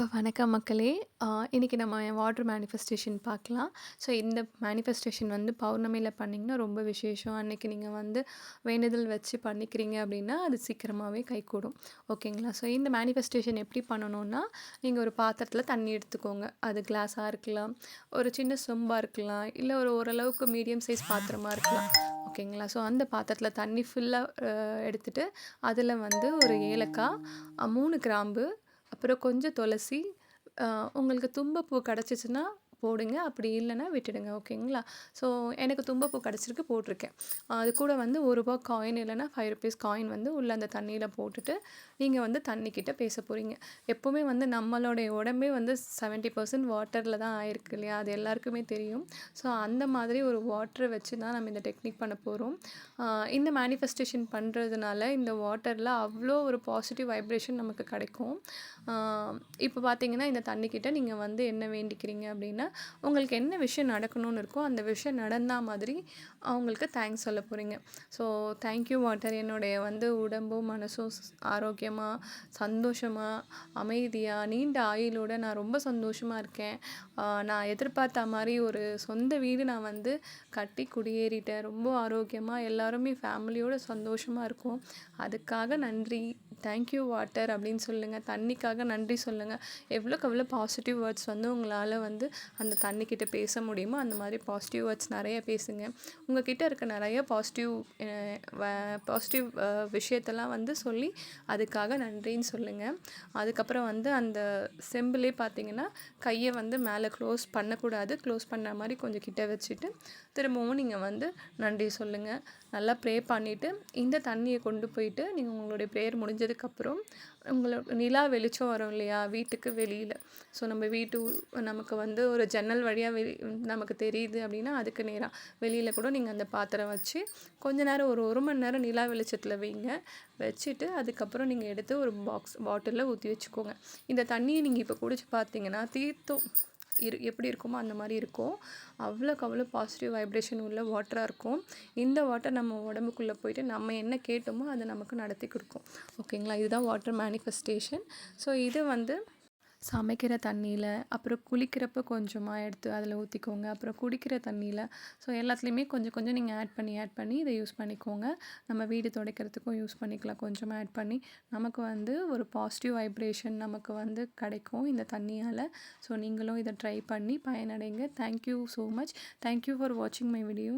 வணக்கம் மக்களே. இன்னைக்கு நம்ம வாட்டர் மேனிஃபெஸ்டேஷன் பார்க்கலாம். ஸோ இந்த மேனிஃபெஸ்டேஷன் வந்து பௌர்ணமியில பண்ணிங்கன்னா ரொம்ப விசேஷம். அன்னைக்கு நீங்க வந்து வேண்டுதல் வச்சு பண்ணிக்கிறீங்க அப்படின்னா, அது சீக்கிரமாவே கைகூடும். ஓகேங்களா? ஸோ இந்த மேனிஃபெஸ்டேஷன் எப்படி பண்ணணும்னா, நீங்க ஒரு பாத்திரத்தில தண்ணி எடுத்துக்கோங்க. அது கிளாஸா இருக்கலாம், ஒரு சின்ன சொம்பா இருக்கலாம், இல்ல ஒரு ஓரளவுக்கு மீடியம் சைஸ் பாத்திரமா இருக்கலாம். ஓகேங்களா? ஸோ அந்த பாத்திரத்தில தண்ணி ஃபுல்லா எடுத்துட்டு, அதில வந்து ஒரு ஏலக்காய், 3 கிராம்பு, அப்புறம் கொஞ்சம் துளசி, அ உங்களுக்கு தும்பப்பூ கிடச்சிச்சின்னா போடுங்க. அப்படி இல்லன்னா விட்டுடுங்க. ஓகேங்களா? ஸோ எனக்கு தும்பப்பூ கிடச்சிருக்கு போட்டிருக்கேன். அது கூட வந்து ரூ. 1 காயின் இல்லன்னா ₹5 காயின் வந்து உள்ள அந்த தண்ணீல போட்டுட்டு, நீங்க வந்து தண்ணிக்கிட்ட பேச போறீங்க. எப்பவுமே வந்து நம்மளுடைய உடம்பே வந்து 70% வாட்டர்ல தான் ஆயிருக்கு இல்லையா? அது எல்லாருக்குமே தெரியும். ஸோ அந்த மாதிரி ஒரு வாட்டர வச்சு தான் நம்ம இந்த டெக்னிக் பண்ண போறோம். இந்த மேனிஃபெஸ்டேஷன் பண்றதுனால இந்த வாட்டர்ல அவ்ளோ ஒரு பாசிட்டிவ் வைப்ரேஷன் நமக்கு கிடைக்கும். இப்போ பார்த்தீங்கன்னா, இந்த தண்ணிக்கிட்ட நீங்க வந்து என்ன வேண்டிக்கிறீங்க அப்படின்னா, உங்களுக்கு என்ன விஷயம் நடக்கணும்னு இருக்கோ, அந்த விஷயம் நடந்தா மாதிரி அவங்களுக்கு தேங்க்ஸ் சொல்ல போறீங்க. ஸோ தேங்க் யூ வாட்டர், என்னுடைய வந்து உடம்பும், மனசும் ஆரோக்கியமா, சந்தோஷமா, அமைதியா, நீண்ட ஆயுளோட நான் ரொம்ப சந்தோஷமா இருக்கேன். நான் எதிர்பார்த்த மாரி ஒரு சொந்த வீடு நான் வந்து கட்டி குடியேறிட்டேன். ரொம்ப ஆரோக்கியமா எல்லாருமே ஃபேமிலியோட சந்தோஷமா இருக்கோம். அதுக்காக நன்றி. தேங்க் யூ வாட்டர் அப்படின்னு சொல்லுங்க. தண்ணிக்காக நன்றி சொல்லுங்க. எவ்வளோக்கு எவ்வளோ பாசிட்டிவ் வேர்ட்ஸ் வந்து உங்களால வந்து அந்த தண்ணிக்கிட்ட பேச முடியுமோ, அந்த மாதிரி பாசிட்டிவ் வேர்ட்ஸ் நெறைய பேசுங்க. உங்ககிட்ட இருக்க நெறைய பாசிட்டிவ் அ வ பாசிட்டிவ் விஷயத்தெல்லாம் வந்து சொல்லி, அதுக்காக நன்றின்னு சொல்லுங்க. அதுக்கப்புறம் வந்து அந்த செம்புலே பார்த்தீங்கன்னா, கைய வந்து மேலே க்ளோஸ் பண்ணக்கூடாது. க்ளோஸ் பண்ண மாரி கொஞ்சம் கிட்ட வச்சுட்டு, திரும்பவும் நீங்க வந்து நன்றி சொல்லுங்க. நல்லா ப்ரே பண்ணிட்டு, இந்த தண்ணிய கொண்டு போயிட்டு நீங்க உங்களுடைய ப்ரேயர் முடிஞ்சதுக்கப்புறம், நிலா வெளிச்சம் வரும் இல்லையா? வீட்டுக்கு வெளியில. ஸோ நம்ம நமக்கு வந்து ஒரு ஜன்னல் வழியா நமக்கு தெரியுது அப்படின்னா, அதுக்கு நேரா வெளியில கூட நீங்க அந்த பாத்திரம் வச்சு, கொஞ்ச நேரம் ஒரு 1 மணி நேரம் நிலா வெளிச்சத்தில வைங்க. வச்சுட்டு அதுக்கப்புறம் நீங்க எடுத்து ஒரு பாட்டில்ல ஊத்தி வச்சுக்கோங்க. இந்த தண்ணிய நீங்க இப்போ குடிச்சு பார்த்தீங்கன்னா, தீர்த்தம் எப்படி இருக்குமோ அந்த மாரி இருக்கும். அவ்வளோக்கு அவ்வளோ பாசிட்டிவ் வைப்ரேஷன் உள்ள வாட்டரா இருக்கும். இந்த வாட்டர் நம்ம உடம்புக்குள்ள போயிட்டு நம்ம என்ன கேட்டோமோ அத நமக்கு நடத்தி குடுக்கும். ஓகேங்களா? இதுதான் வாட்டர் மேனிஃபெஸ்டேஷன். ஸோ இது வந்து சமைக்கிற தண்ணியில, அப்புறம் குளிக்கிறப்ப கொஞ்சமா எடுத்து அதில ஊத்திக்கோங்க. அப்புறம் குடிக்கிற தண்ணியில, ஸோ எல்லாத்துலேயுமே கொஞ்சம் கொஞ்சம் நீங்க ஆட் பண்ணி இத யூஸ் பண்ணிக்கோங்க. நம்ம வீடு துடைக்கிறதுக்கும் யூஸ் பண்ணிக்கலாம். கொஞ்சமா ஆட் பண்ணி, நமக்கு வந்து ஒரு பாசிட்டிவ் வைப்ரேஷன் நமக்கு வந்து கிடைக்கும் இந்த தண்ணியால. ஸோ நீங்களும் இத ட்ரை பண்ணி பயனடைங்க. Thank you so much. Thank you for வாட்சிங் மை வீடியோ.